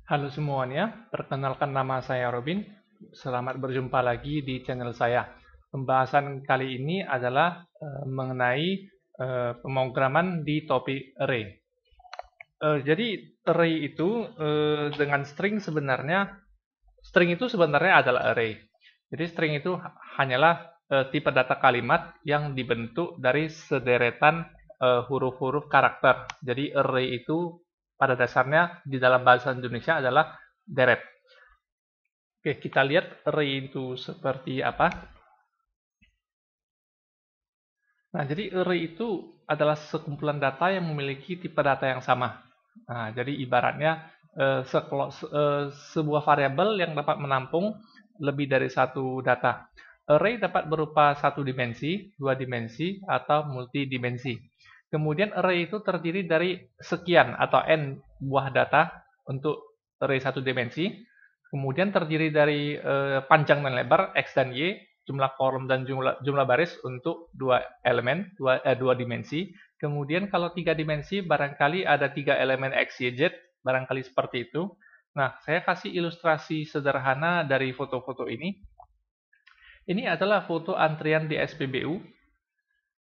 Halo semuanya, perkenalkan nama saya Robin. Selamat berjumpa lagi di channel saya. Pembahasan kali ini adalah mengenai pemrograman di topik array. Jadi array itu dengan string itu sebenarnya adalah array. Jadi string itu hanyalah tipe data kalimat yang dibentuk dari sederetan huruf-huruf karakter. Jadi array itu pada dasarnya di dalam bahasa Indonesia adalah deret. Oke, kita lihat array itu seperti apa. Nah, jadi array itu adalah sekumpulan data yang memiliki tipe data yang sama. Nah, jadi ibaratnya sebuah variabel yang dapat menampung lebih dari satu data. Array dapat berupa satu dimensi, dua dimensi, atau multidimensi. Kemudian array itu terdiri dari sekian atau n buah data untuk array satu dimensi. Kemudian terdiri dari panjang dan lebar x dan y, jumlah kolom dan jumlah baris untuk dua elemen, dua dimensi. Kemudian kalau tiga dimensi barangkali ada tiga elemen x, y, z, barangkali seperti itu. Nah, saya kasih ilustrasi sederhana dari foto-foto ini. Ini adalah foto antrian di SPBU.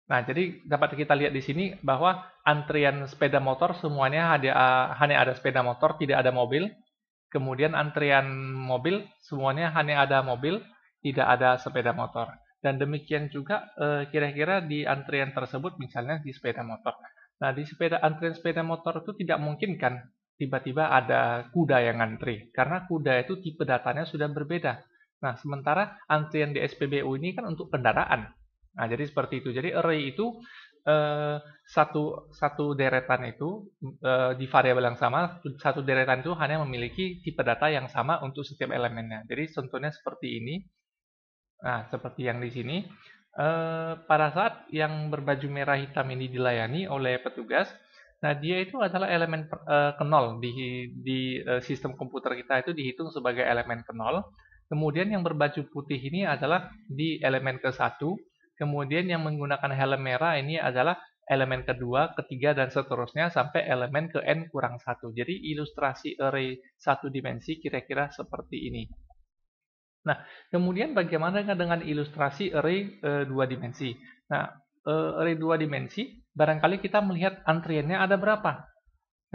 Nah, jadi dapat kita lihat di sini bahwa antrian sepeda motor semuanya hanya ada sepeda motor, tidak ada mobil. Kemudian antrian mobil, semuanya hanya ada mobil, tidak ada sepeda motor. Dan demikian juga kira-kira di antrian tersebut, misalnya di sepeda motor. Nah, di antrian sepeda motor itu tidak mungkin kan tiba-tiba ada kuda yang antri, karena kuda itu tipe datanya sudah berbeda. Nah, sementara antrian di SPBU ini kan untuk kendaraan. Nah, jadi seperti itu. Jadi array itu satu deretan itu di variabel yang sama, satu deretan itu hanya memiliki tipe data yang sama untuk setiap elemennya. Jadi contohnya seperti ini. Nah, seperti yang di sini. Pada saat yang berbaju merah hitam ini dilayani oleh petugas, nah dia itu adalah elemen ke 0 di sistem komputer kita itu dihitung sebagai elemen ke 0. Kemudian yang berbaju putih ini adalah di elemen ke 1. Kemudian yang menggunakan helm merah ini adalah elemen kedua, ketiga, dan seterusnya sampai elemen ke n kurang 1. Jadi ilustrasi array satu dimensi kira-kira seperti ini. Nah, kemudian bagaimana dengan ilustrasi array dua dimensi? Nah, array dua dimensi, barangkali kita melihat antriannya ada berapa.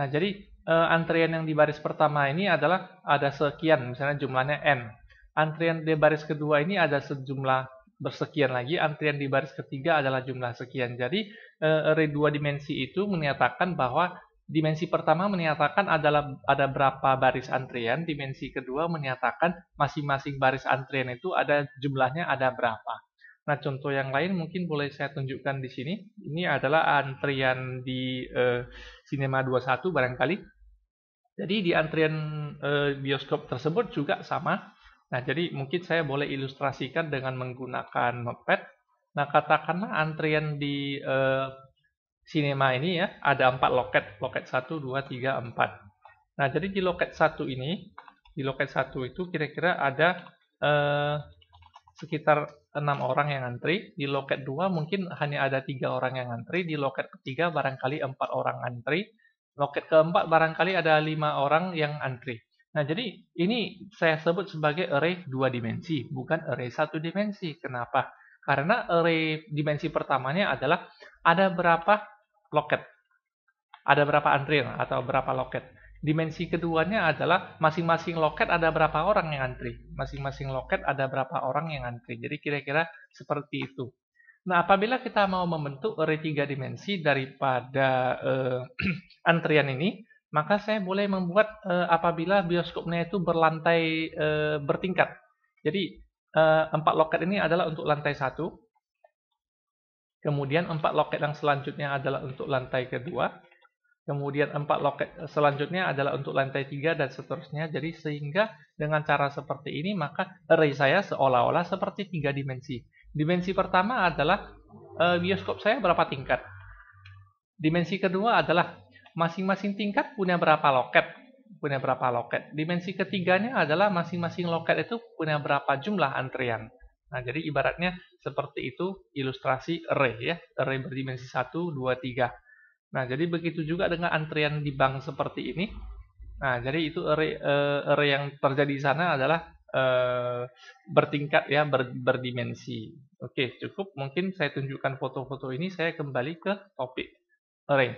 Nah, jadi antrian yang di baris pertama ini adalah ada sekian, misalnya jumlahnya n. Antrian di baris kedua ini ada sejumlah bersekian lagi, antrian di baris ketiga adalah jumlah sekian. Jadi array dua dimensi itu menyatakan bahwa dimensi pertama menyatakan ada berapa baris antrian, dimensi kedua menyatakan masing-masing baris antrian itu ada jumlahnya ada berapa. Nah, contoh yang lain mungkin boleh saya tunjukkan di sini. Ini adalah antrian di Cinema 21 barangkali. Jadi di antrian bioskop tersebut juga sama. Nah, jadi mungkin saya boleh ilustrasikan dengan menggunakan notepad. Nah, katakanlah antrian di Cinema ini ya, ada 4 loket, loket 1, 2, 3, 4. Nah, jadi di loket 1 ini, di loket 1 itu kira-kira ada sekitar 6 orang yang antri, di loket 2 mungkin hanya ada 3 orang yang antri, di loket ketiga barangkali 4 orang antri, loket keempat barangkali ada 5 orang yang antri. Nah, jadi ini saya sebut sebagai array 2 dimensi, bukan array 1 dimensi. Kenapa? Karena array dimensi pertamanya adalah ada berapa loket, ada berapa antrian atau berapa loket. Dimensi keduanya adalah masing-masing loket ada berapa orang yang antri. Masing-masing loket ada berapa orang yang antri. Jadi kira-kira seperti itu. Nah, apabila kita mau membentuk array 3 dimensi daripada antrian ini, maka saya boleh membuat apabila bioskopnya itu berlantai bertingkat. Jadi 4 loket ini adalah untuk lantai 1. Kemudian 4 loket yang selanjutnya adalah untuk lantai kedua. Kemudian 4 loket selanjutnya adalah untuk lantai 3 dan seterusnya. Jadi sehingga dengan cara seperti ini maka array saya seolah-olah seperti 3 dimensi. Dimensi pertama adalah bioskop saya berapa tingkat. Dimensi kedua adalah masing-masing tingkat punya berapa loket. Dimensi ketiganya adalah masing-masing loket itu punya berapa jumlah antrian. Nah, jadi ibaratnya seperti itu ilustrasi array ya, array berdimensi 1, 2, 3. Nah, jadi begitu juga dengan antrian di bank seperti ini. Nah, jadi itu array yang terjadi di sana adalah bertingkat ya, berdimensi. Oke, cukup. Mungkin saya tunjukkan foto-foto ini, saya kembali ke topik array.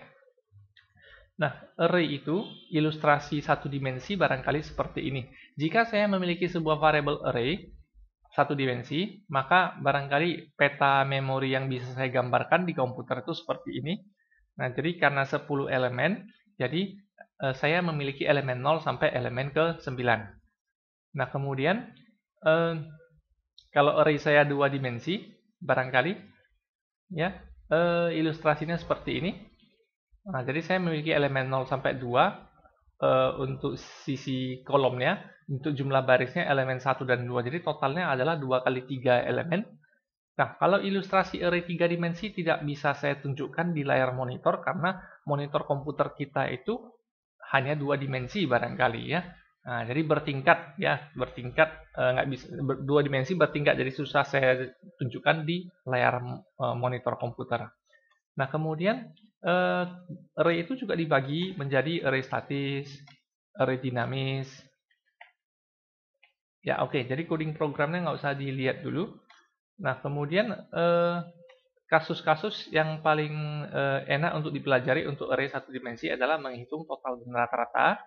Nah, array itu ilustrasi satu dimensi barangkali seperti ini. Jika saya memiliki sebuah variable array satu dimensi, maka barangkali peta memori yang bisa saya gambarkan di komputer itu seperti ini. Nah, jadi karena 10 elemen, jadi saya memiliki elemen 0 sampai elemen ke 9. Nah, kemudian kalau array saya 2 dimensi, barangkali ya ilustrasinya seperti ini. Nah, jadi saya memiliki elemen 0 sampai 2 untuk sisi kolomnya, untuk jumlah barisnya elemen 1 dan 2. Jadi totalnya adalah 2 kali 3 elemen. Nah, kalau ilustrasi array 3 dimensi tidak bisa saya tunjukkan di layar monitor karena monitor komputer kita itu hanya 2 dimensi barangkali ya. Nah, jadi bertingkat ya, bertingkat nggak bisa 2 dimensi bertingkat, jadi susah saya tunjukkan di layar monitor komputer. Nah, kemudian array itu juga dibagi menjadi array statis, array dinamis. Ya, oke. Jadi coding programnya nggak usah dilihat dulu. Nah, kemudian kasus-kasus yang paling enak untuk dipelajari untuk array satu dimensi adalah menghitung total dan rata-rata,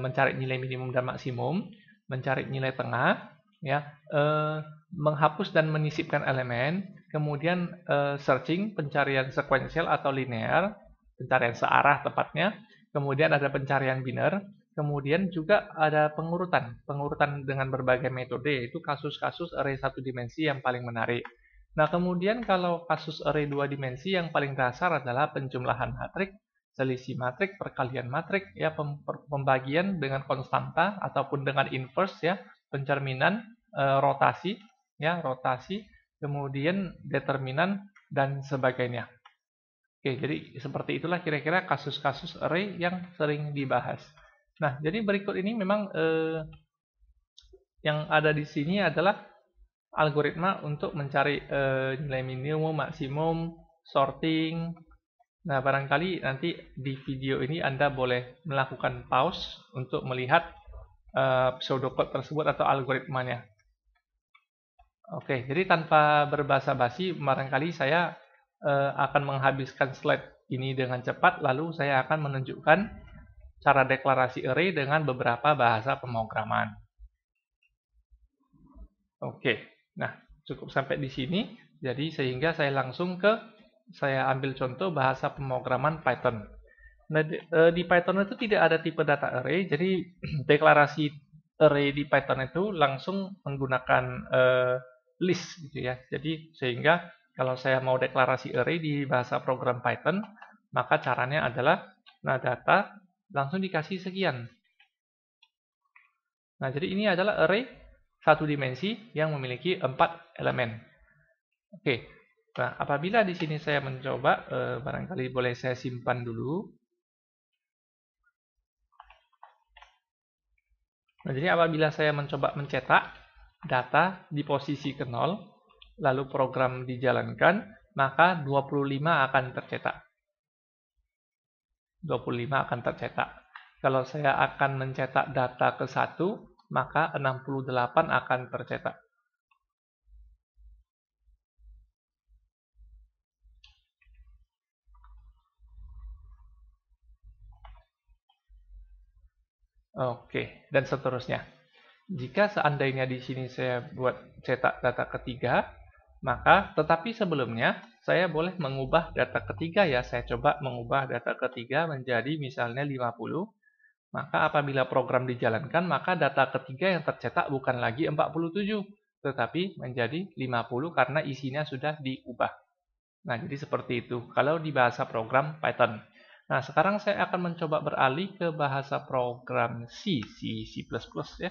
mencari nilai minimum dan maksimum, mencari nilai tengah, ya, menghapus dan menyisipkan elemen, kemudian searching, pencarian sekuensial atau linear, pencarian searah tepatnya, kemudian ada pencarian biner, kemudian juga ada pengurutan dengan berbagai metode, itu kasus-kasus array satu dimensi yang paling menarik. Nah, kemudian kalau kasus array dua dimensi yang paling dasar adalah penjumlahan matrik, selisih matrik, perkalian matrik, ya, pembagian dengan konstanta ataupun dengan inverse, ya, pencerminan, rotasi, ya, rotasi, kemudian determinan dan sebagainya. Oke, jadi seperti itulah kira-kira kasus-kasus array yang sering dibahas. Nah, jadi berikut ini memang yang ada di sini adalah algoritma untuk mencari nilai minimum, maksimum, sorting. Nah, barangkali nanti di video ini Anda boleh melakukan pause untuk melihat pseudocode tersebut atau algoritmanya. Oke, jadi tanpa berbasa-basi, barangkali saya akan menghabiskan slide ini dengan cepat, lalu saya akan menunjukkan cara deklarasi array dengan beberapa bahasa pemrograman. Oke, nah cukup sampai di sini, jadi sehingga saya langsung saya ambil contoh bahasa pemrograman Python. Nah, di Python itu tidak ada tipe data array, jadi deklarasi array di Python itu langsung menggunakan list gitu ya. Jadi sehingga kalau saya mau deklarasi array di bahasa program Python, maka caranya adalah data langsung dikasih sekian. Nah, jadi ini adalah array satu dimensi yang memiliki 4 elemen. Oke. Nah, apabila di sini saya mencoba, barangkali boleh saya simpan dulu. Nah, jadi apabila saya mencoba mencetak data di posisi ke 0, lalu program dijalankan, maka 25 akan tercetak. 25 akan tercetak. Kalau saya akan mencetak data ke 1, maka 68 akan tercetak. Oke, dan seterusnya. Jika seandainya di sini saya buat cetak data ketiga, maka tetapi sebelumnya saya boleh mengubah data ketiga ya. Saya coba mengubah data ketiga menjadi misalnya 50. Maka apabila program dijalankan, maka data ketiga yang tercetak bukan lagi 47, tetapi menjadi 50 karena isinya sudah diubah. Nah, jadi seperti itu kalau di bahasa program Python. Nah, sekarang saya akan mencoba beralih ke bahasa program C ya.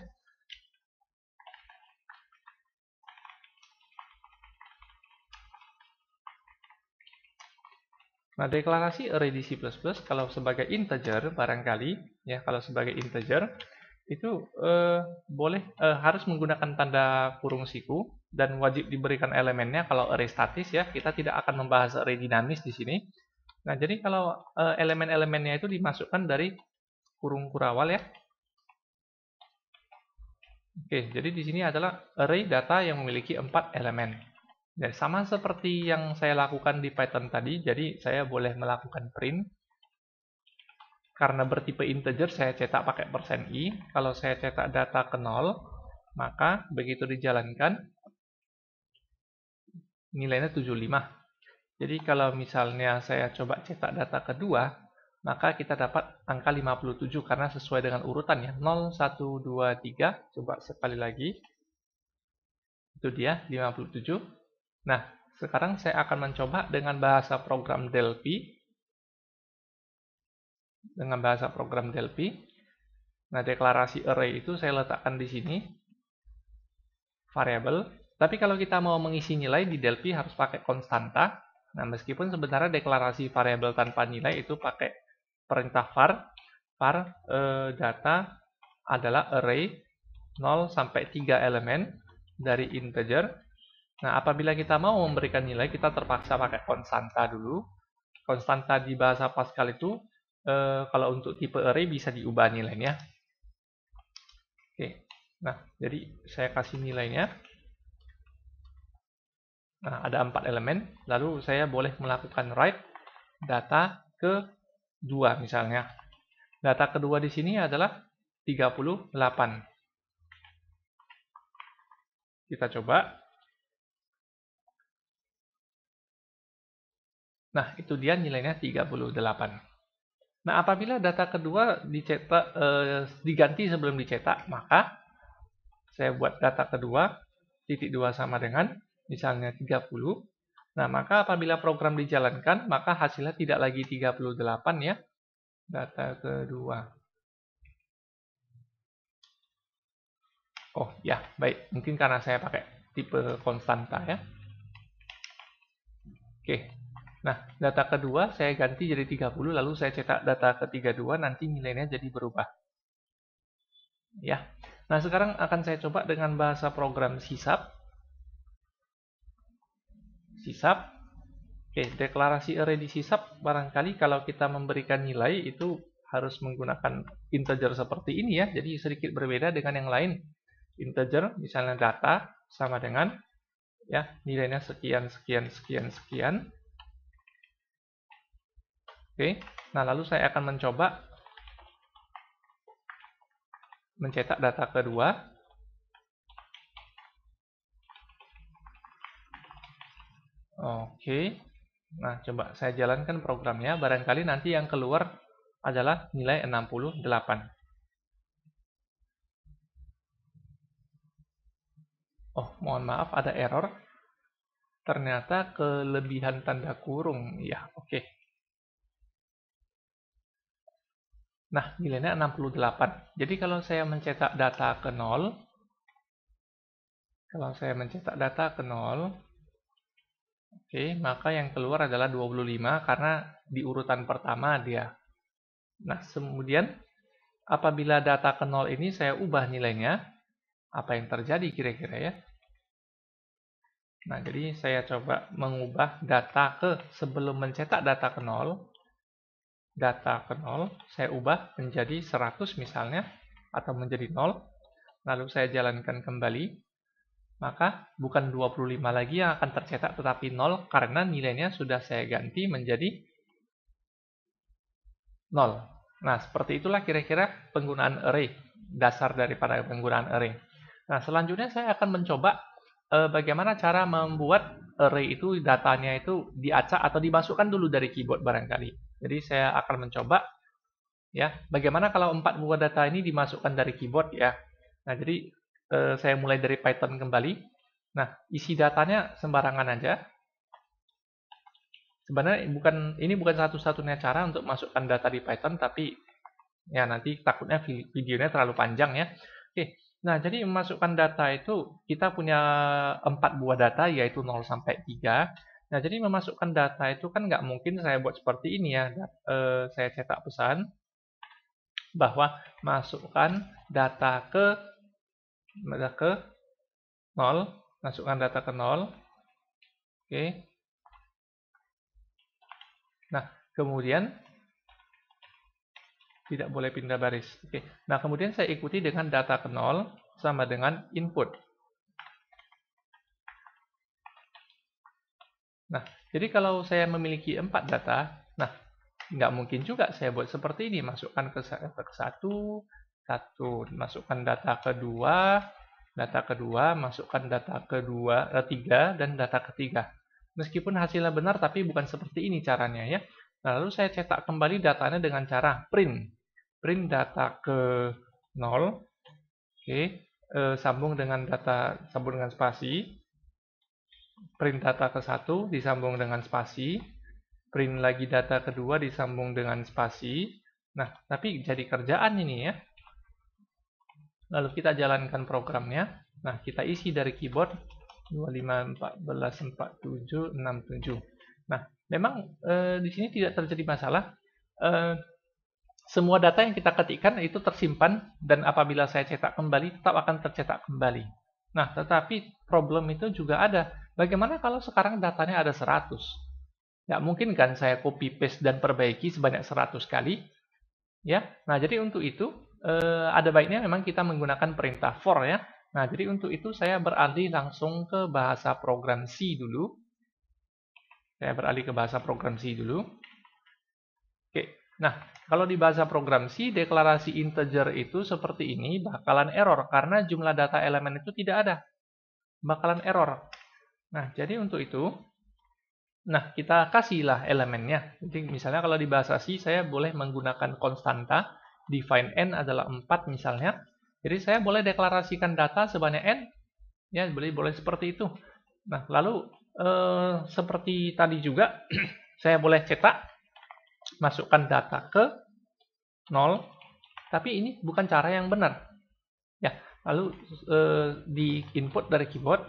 Nah, deklarasi array di C++ kalau sebagai integer barangkali ya, kalau sebagai integer itu harus menggunakan tanda kurung siku dan wajib diberikan elemennya. Kalau array statis ya, kita tidak akan membahas array dinamis di sini. Nah, jadi kalau elemen-elemennya itu dimasukkan dari kurung kurawal ya. Oke, jadi di sini adalah array data yang memiliki 4 elemen. Dan sama seperti yang saya lakukan di Python tadi, jadi saya boleh melakukan print. Karena bertipe integer, saya cetak pakai %i. Kalau saya cetak data ke 0, maka begitu dijalankan, nilainya 75. Jadi kalau misalnya saya coba cetak data kedua, maka kita dapat angka 57 karena sesuai dengan urutan ya. 0, 1, 2, 3. Coba sekali lagi. Itu dia 57. Nah, sekarang saya akan mencoba dengan bahasa program Delphi. Nah, deklarasi array itu saya letakkan di sini. Variabel. Tapi kalau kita mau mengisi nilai di Delphi harus pakai konstanta. Nah, meskipun sebenarnya deklarasi variabel tanpa nilai itu pakai perintah var data adalah array 0 sampai 3 elemen dari integer. Nah, apabila kita mau memberikan nilai, kita terpaksa pakai konstanta dulu. Konstanta di bahasa Pascal itu kalau untuk tipe array bisa diubah nilainya. Oke. Nah, jadi saya kasih nilainya. Nah, ada 4 elemen. Lalu saya boleh melakukan write data ke 2 misalnya. Data kedua di sini adalah 38. Kita coba. Nah, itu dia nilainya 38. Nah, apabila data kedua dicetak, diganti sebelum dicetak, maka saya buat data kedua, titik 2 sama dengan, misalnya 30. Nah, maka apabila program dijalankan, maka hasilnya tidak lagi 38 ya. Data kedua. Oh ya, baik. Mungkin karena saya pakai tipe konstanta ya. Oke. Nah, data kedua saya ganti jadi 30, lalu saya cetak data ke-32, nanti nilainya jadi berubah. Ya. Nah, sekarang akan saya coba dengan bahasa program C#. Oke, deklarasi array di C# barangkali kalau kita memberikan nilai itu harus menggunakan integer seperti ini ya. Jadi sedikit berbeda dengan yang lain. Integer, misalnya data sama dengan ya, nilainya sekian sekian sekian sekian. Oke. Nah, lalu saya akan mencoba mencetak data kedua. Oke. Nah, coba saya jalankan programnya. Barangkali nanti yang keluar adalah nilai 68. Oh, mohon maaf ada error. Ternyata kelebihan tanda kurung. Ya, oke. Nah, nilainya 68. Jadi kalau saya mencetak data ke 0, oke, maka yang keluar adalah 25 karena di urutan pertama dia. Nah, kemudian apabila data ke 0 ini saya ubah nilainya, apa yang terjadi kira-kira ya? Nah, jadi saya coba mengubah data ke sebelum mencetak data ke 0. Saya ubah menjadi 100 misalnya, atau menjadi 0. Lalu saya jalankan kembali. Maka bukan 25 lagi yang akan tercetak, tetapi 0 karena nilainya sudah saya ganti menjadi 0. Nah, seperti itulah kira-kira penggunaan array, dasar daripada penggunaan array. Nah, selanjutnya saya akan mencoba bagaimana cara membuat array itu datanya itu diacak atau dimasukkan dulu dari keyboard barangkali. Jadi saya akan mencoba ya, bagaimana kalau 4 buah data ini dimasukkan dari keyboard ya. Nah, jadi saya mulai dari Python kembali. Nah, isi datanya sembarangan aja. Sebenarnya ini bukan satu-satunya cara untuk masukkan data di Python, tapi ya nanti takutnya videonya terlalu panjang ya. Oke, nah jadi memasukkan data itu kita punya 4 buah data yaitu 0 sampai 3. Nah, jadi memasukkan data itu kan nggak mungkin saya buat seperti ini ya. Saya cetak pesan bahwa masukkan data ke 0, masukkan data ke 0. Oke. Nah, kemudian Tidak boleh pindah baris. Oke. Nah, kemudian saya ikuti dengan data ke 0 sama dengan input. Nah, jadi kalau saya memiliki 4 data, nah, nggak mungkin juga saya buat seperti ini. Masukkan ke 1, masukkan data kedua, masukkan data ketiga, dan data ketiga. Meskipun hasilnya benar, tapi bukan seperti ini caranya ya. Nah, lalu saya cetak kembali datanya dengan cara print. Print data ke 0, oke, sambung dengan spasi, print data ke 1, disambung dengan spasi, print lagi data kedua, disambung dengan spasi. Nah, tapi jadi kerjaan ini ya. Lalu kita jalankan programnya. Nah, kita isi dari keyboard 25, 14, 47, 67. Nah, memang di sini tidak terjadi masalah. Semua data yang kita ketikkan itu tersimpan dan apabila saya cetak kembali tetap akan tercetak kembali. Nah, tetapi problem itu juga ada. Bagaimana kalau sekarang datanya ada 100? Nggak mungkin kan saya copy paste dan perbaiki sebanyak 100 kali. Ya. Nah, jadi untuk itu ada baiknya memang kita menggunakan perintah for ya. Nah, jadi untuk itu saya beralih langsung ke bahasa program C dulu. Saya beralih ke bahasa program C dulu. Oke. Nah, kalau di bahasa program C, deklarasi integer itu seperti ini bakalan error karena jumlah data elemen itu tidak ada. Bakalan error. Nah, jadi untuk itu, nah kita kasihlah elemennya. Jadi misalnya kalau di bahasa C, saya boleh menggunakan konstanta, define n adalah 4 misalnya. Jadi saya boleh deklarasikan data sebanyak n. Ya, boleh seperti itu. Nah, lalu seperti tadi juga, saya boleh cetak, masukkan data ke 0, tapi ini bukan cara yang benar. Ya, lalu di input dari keyboard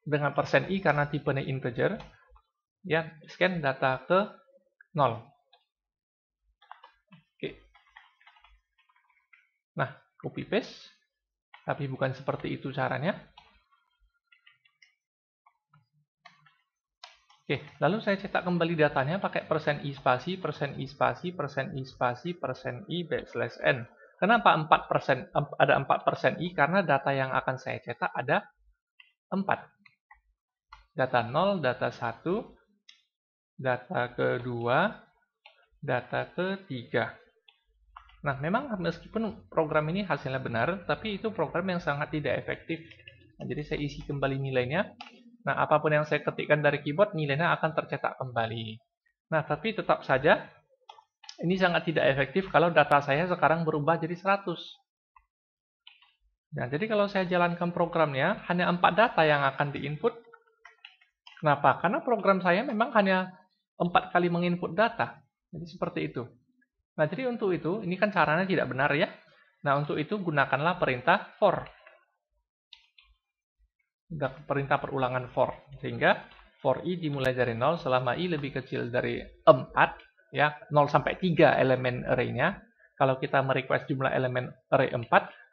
dengan %i karena tipenya integer, ya, scan data ke 0. Oke. Nah, copy paste, tapi bukan seperti itu caranya. Oke, lalu saya cetak kembali datanya pakai %i spasi, %i spasi, %i spasi, %i backslash n. Kenapa 4%, ada 4%i? Karena data yang akan saya cetak ada 4. Data 0, data 1, data kedua, data ketiga. Nah, memang meskipun program ini hasilnya benar, tapi itu program yang sangat tidak efektif. Nah, jadi saya isi kembali nilainya. Nah, apapun yang saya ketikkan dari keyboard, nilainya akan tercetak kembali. Nah, tapi tetap saja, ini sangat tidak efektif kalau data saya sekarang berubah jadi 100. Nah, jadi kalau saya jalankan programnya, hanya 4 data yang akan diinput. Kenapa? Karena program saya memang hanya 4 kali menginput data. Jadi seperti itu. Nah, jadi untuk itu, ini kan caranya tidak benar ya. Nah, untuk itu gunakanlah perintah for. Perintah perulangan for. Sehingga for i dimulai dari 0 selama i lebih kecil dari 4. Ya, 0 sampai 3 elemen array-nya. Kalau kita merequest jumlah elemen array 4,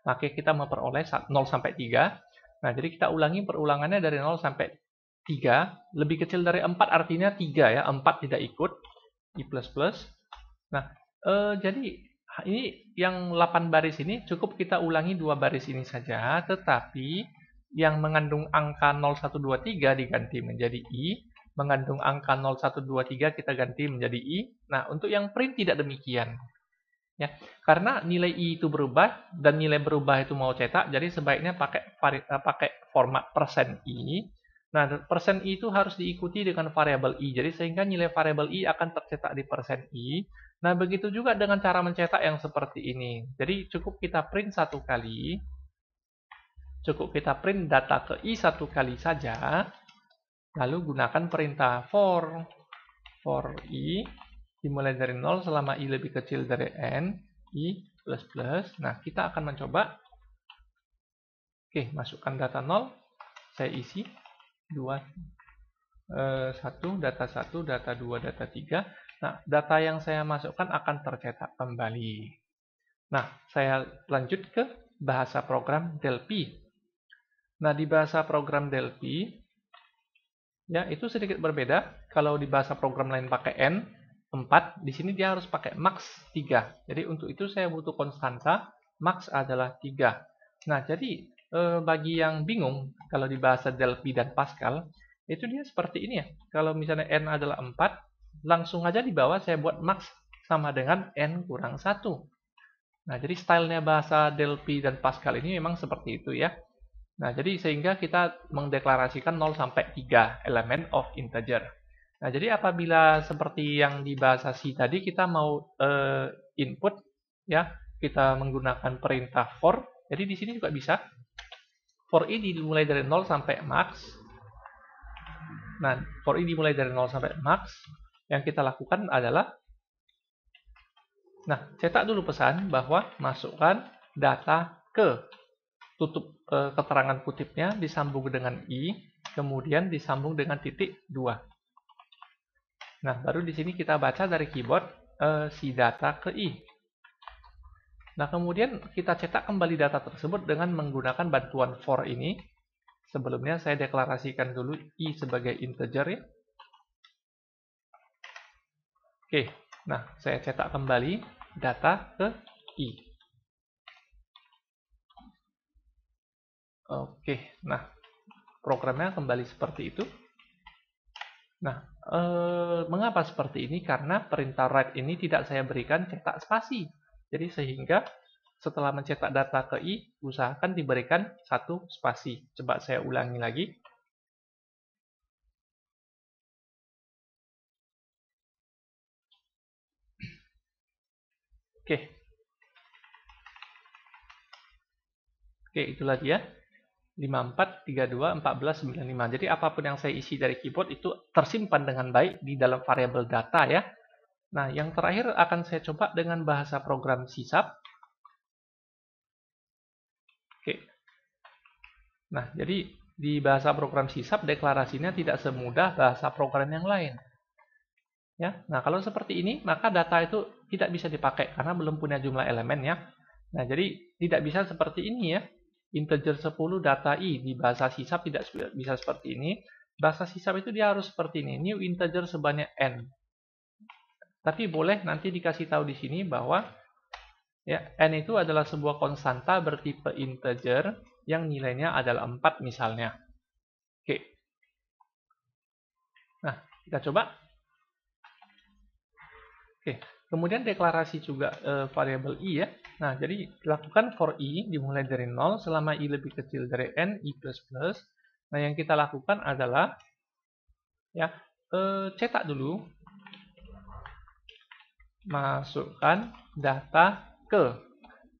maka kita memperoleh 0 sampai 3. Nah, jadi kita ulangi perulangannya dari 0 sampai 3. Lebih kecil dari 4 artinya 3 ya. 4 tidak ikut. I++. Nah, jadi ini yang 8 baris ini cukup kita ulangi 2 baris ini saja. Tetapi yang mengandung angka 0123 diganti menjadi i, mengandung angka 0123 kita ganti menjadi i. Nah, untuk yang print tidak demikian. Ya, karena nilai i itu berubah dan nilai berubah itu mau cetak, jadi sebaiknya pakai format %i. Nah, %i itu harus diikuti dengan variabel i. Jadi sehingga nilai variabel i akan tercetak di %i. Nah, begitu juga dengan cara mencetak yang seperti ini. Jadi cukup kita print satu kali. Cukup kita print data ke i satu kali saja, lalu gunakan perintah for i dimulai dari 0 selama i lebih kecil dari n, i++. Nah, kita akan mencoba. Oke, masukkan data 0, saya isi 1, data 1, data 2, data 3. Nah, data yang saya masukkan akan tercetak kembali. Nah, saya lanjut ke bahasa program Delphi. Nah, di bahasa program Delphi, ya itu sedikit berbeda. Kalau di bahasa program lain pakai N, 4, di sini dia harus pakai max 3. Jadi untuk itu saya butuh konstanta, max adalah 3. Nah, jadi bagi yang bingung kalau di bahasa Delphi dan Pascal, itu dia seperti ini ya. Kalau misalnya n adalah 4, langsung aja di bawah saya buat max sama dengan n kurang 1. Nah, jadi stylenya bahasa Delphi dan Pascal ini memang seperti itu ya. Nah, jadi sehingga kita mendeklarasikan 0 sampai 3 elemen of integer. Nah, jadi apabila seperti yang di bahasa C tadi kita mau input ya, kita menggunakan perintah for. Jadi di sini juga bisa. For i dimulai dari 0 sampai max. Nah, for i dimulai dari 0 sampai max. Yang kita lakukan adalah cetak dulu pesan bahwa masukkan data ke tutup keterangan kutipnya disambung dengan i, kemudian disambung dengan titik 2. Nah, baru di sini kita baca dari keyboard si data ke i. Nah, kemudian kita cetak kembali data tersebut dengan menggunakan bantuan for ini. Sebelumnya saya deklarasikan dulu i sebagai integer ya. Oke, nah saya cetak kembali data ke i. Oke, nah programnya kembali seperti itu. Nah, mengapa seperti ini? Karena perintah write ini tidak saya berikan cetak spasi. Jadi sehingga setelah mencetak data ke i, usahakan diberikan 1 spasi. Coba saya ulangi lagi. Oke, itulah dia. 54, 32, 14, 95. Jadi apapun yang saya isi dari keyboard itu tersimpan dengan baik di dalam variabel data ya. Nah, yang terakhir akan saya coba dengan bahasa program C#. Oke. Nah, jadi di bahasa program C# deklarasinya tidak semudah bahasa program yang lain. Ya. Nah, kalau seperti ini, maka data itu tidak bisa dipakai karena belum punya jumlah elemen ya. Nah, jadi tidak bisa seperti ini ya. Integer 10 data i di bahasa C# tidak bisa seperti ini. Bahasa C# itu dia harus seperti ini, new integer sebanyak n. Tapi boleh nanti dikasih tahu di sini bahwa ya n itu adalah sebuah konstanta bertipe integer yang nilainya adalah 4 misalnya. Oke. Nah, kita coba. Oke. Kemudian deklarasi juga variabel i ya. Nah, jadi lakukan for i dimulai dari 0 selama i lebih kecil dari n, i++. Nah, yang kita lakukan adalah ya cetak dulu, masukkan data ke,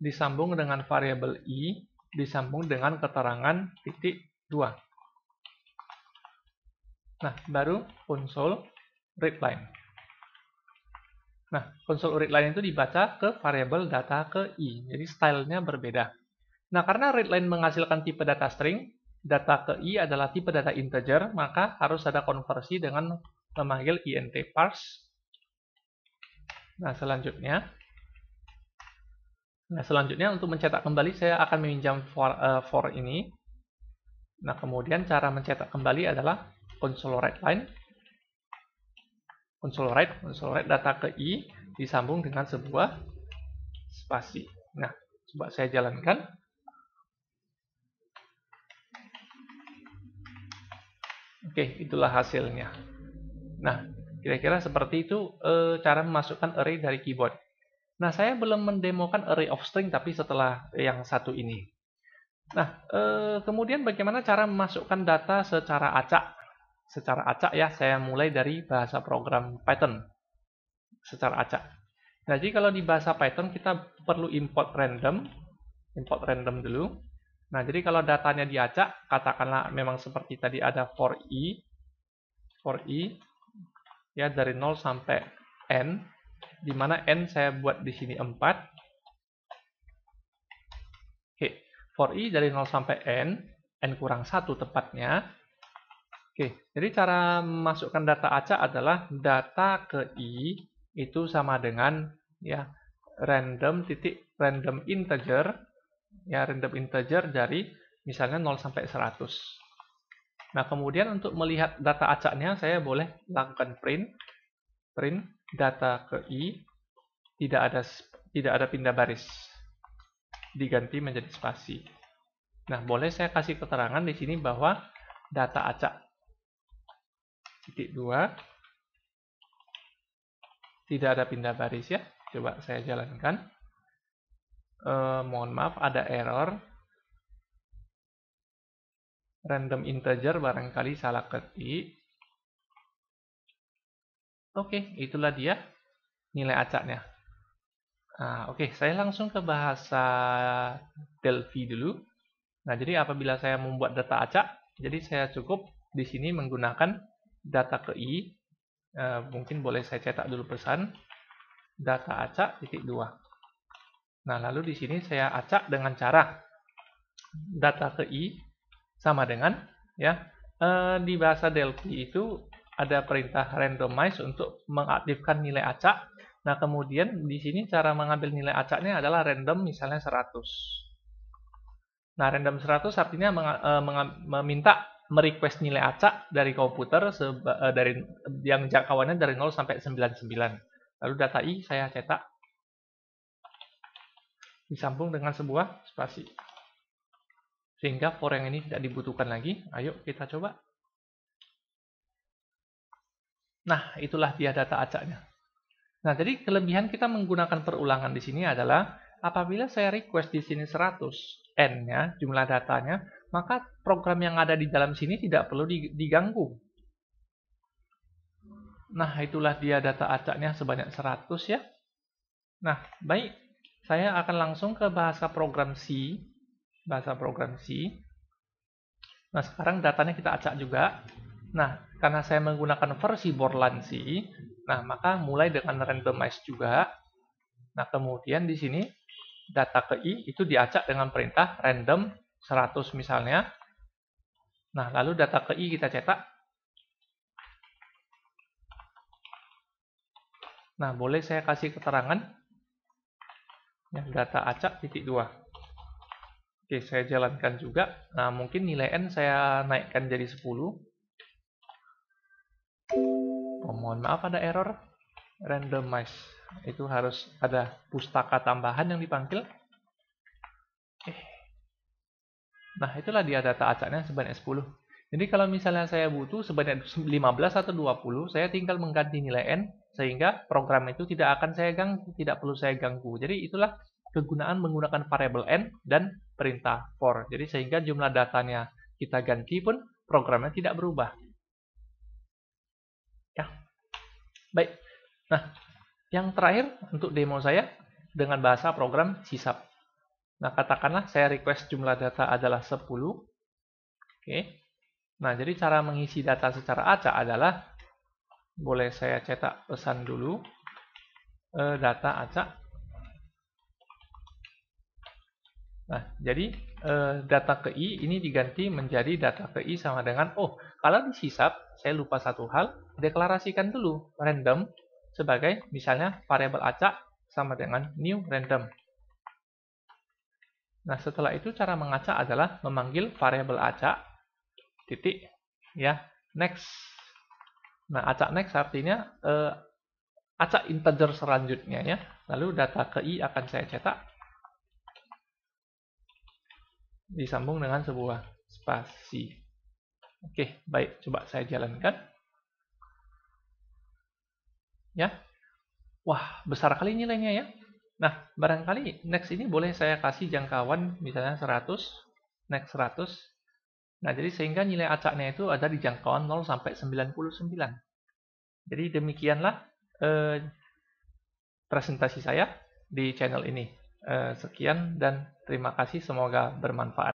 disambung dengan variabel i, disambung dengan keterangan titik 2. Nah, baru console readline. Nah, console readline itu dibaca ke variabel data ke i. Jadi stylenya berbeda. Nah, karena readline menghasilkan tipe data string, data ke i adalah tipe data integer, maka harus ada konversi dengan memanggil int parse. Nah, selanjutnya untuk mencetak kembali saya akan meminjam for ini. Nah, kemudian cara mencetak kembali adalah console readline. Console write data ke i disambung dengan sebuah spasi. Nah, coba saya jalankan. Oke, itulah hasilnya. Nah, kira-kira seperti itu cara memasukkan array dari keyboard. Nah, saya belum mendemokan array of string, tapi setelah yang satu ini. Nah, kemudian bagaimana cara memasukkan data secara acak? Secara acak ya, saya mulai dari bahasa program Python. Secara acak. Nah, jadi kalau di bahasa Python kita perlu import random dulu. Nah, jadi kalau datanya diacak, katakanlah memang seperti tadi ada for i ya dari 0 sampai n, di mana n saya buat di sini 4. Oke, for i dari 0 sampai n kurang 1 tepatnya. Oke, jadi cara memasukkan data acak adalah data ke i itu sama dengan ya random integer ya random integer dari misalnya 0 sampai 100. Nah, kemudian untuk melihat data acaknya saya boleh lakukan print data ke I, tidak ada pindah baris, diganti menjadi spasi. Nah, boleh saya kasih keterangan di sini bahwa data acak titik 2 tidak ada pindah baris ya. Coba saya jalankan. Mohon maaf, ada error. Random integer barangkali salah ketik. Oke, itulah dia nilai acaknya. Nah, oke, saya langsung ke bahasa Delphi dulu. Nah, jadi apabila saya membuat data acak, jadi saya cukup di sini menggunakan data ke I. Mungkin boleh saya cetak dulu pesan data acak titik 2. Nah, lalu di sini saya acak dengan cara data ke I sama dengan ya di bahasa Delphi itu ada perintah randomize untuk mengaktifkan nilai acak. Nah, kemudian di sini cara mengambil nilai acaknya adalah random misalnya 100. Nah, random 100 artinya meminta merequest nilai acak dari komputer dari yang jangkauannya dari 0 sampai 99. Lalu data I saya cetak disambung dengan sebuah spasi. Sehingga for yang ini tidak dibutuhkan lagi. Ayo kita coba. Nah, itulah dia data acaknya. Nah, jadi kelebihan kita menggunakan perulangan di sini adalah apabila saya request di sini 100 N-nya, jumlah datanya, maka program yang ada di dalam sini tidak perlu diganggu. Nah, itulah dia data acaknya sebanyak 100 ya. Nah, baik. Saya akan langsung ke bahasa program C. Bahasa program C. Nah, sekarang datanya kita acak juga. Nah, karena saya menggunakan versi Borland C, nah maka mulai dengan randomize juga. Nah, kemudian di sini data ke I itu diacak dengan perintah random 100 misalnya. Nah, lalu data ke I kita cetak. Nah, boleh saya kasih keterangan ya, data acak titik 2. Oke, saya jalankan juga. Nah, mungkin nilai N saya naikkan jadi 10. Oh, mohon maaf ada error. Randomize. Itu harus ada pustaka tambahan yang dipanggil. Nah, itulah dia data acaknya sebanyak 10. Jadi kalau misalnya saya butuh sebanyak 15 atau 20, saya tinggal mengganti nilai N, sehingga program itu tidak akan saya ganggu, tidak perlu saya ganggu. Jadi itulah kegunaan menggunakan variabel N dan perintah for. Jadi sehingga jumlah datanya kita ganti pun programnya tidak berubah. Ya, baik. Nah, yang terakhir untuk demo saya dengan bahasa program C#. Nah, katakanlah saya request jumlah data adalah 10. Oke. Nah, jadi cara mengisi data secara acak adalah, boleh saya cetak pesan dulu, data acak. Nah, jadi data ke I ini diganti menjadi data ke I sama dengan, kalau di C#, saya lupa satu hal, deklarasikan dulu random sebagai misalnya variabel acak sama dengan new random. Nah, setelah itu cara mengacak adalah memanggil variabel acak titik ya next. Nah, acak next artinya acak integer selanjutnya ya. Lalu data ke I akan saya cetak disambung dengan sebuah spasi. Oke, baik, coba saya jalankan. Ya. Wah, besar kali nilainya ya. Nah, barangkali next ini boleh saya kasih jangkauan misalnya 100, next 100. Nah, jadi sehingga nilai acaknya itu ada di jangkauan 0 sampai 99. Jadi demikianlah presentasi saya di channel ini. Sekian dan terima kasih, semoga bermanfaat.